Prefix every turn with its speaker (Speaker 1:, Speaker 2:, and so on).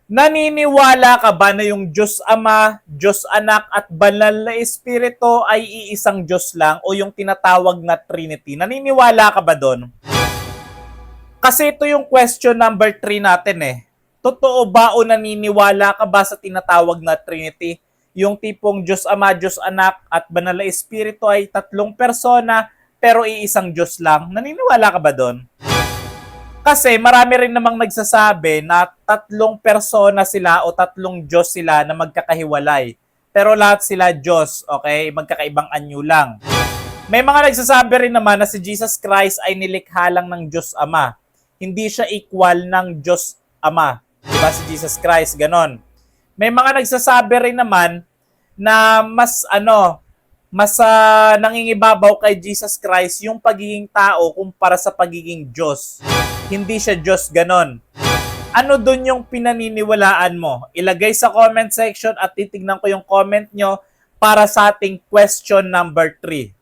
Speaker 1: Naniniwala ka ba na yung Diyos Ama, Diyos Anak at Banal na Espiritu ay iisang Diyos lang o yung tinatawag na Trinity? Naniniwala ka ba doon? Kasi ito yung question number 3 natin eh. Totoo ba o naniniwala ka ba sa tinatawag na Trinity? Yung tipong Diyos Ama, Diyos Anak at Banal na Espiritu ay tatlong persona pero iisang Diyos lang. Naniniwala ka ba doon? Kasi marami rin namang nagsasabi na tatlong persona sila o tatlong Diyos sila na magkakahiwalay. Pero lahat sila Diyos, okay? Magkakaibang anyo lang. May mga nagsasabi rin naman na si Jesus Christ ay nilikha lang ng Diyos Ama. Hindi siya equal ng Diyos Ama. Diba si Jesus Christ, ganon. May mga nagsasabi rin naman na mas nangingibabaw kay Jesus Christ yung pagiging tao kumpara sa pagiging Diyos. Hindi siya Diyos, ganon. Ano dun yung pinaniniwalaan mo? Ilagay sa comment section at titignan ko yung comment nyo para sa ating question number 3.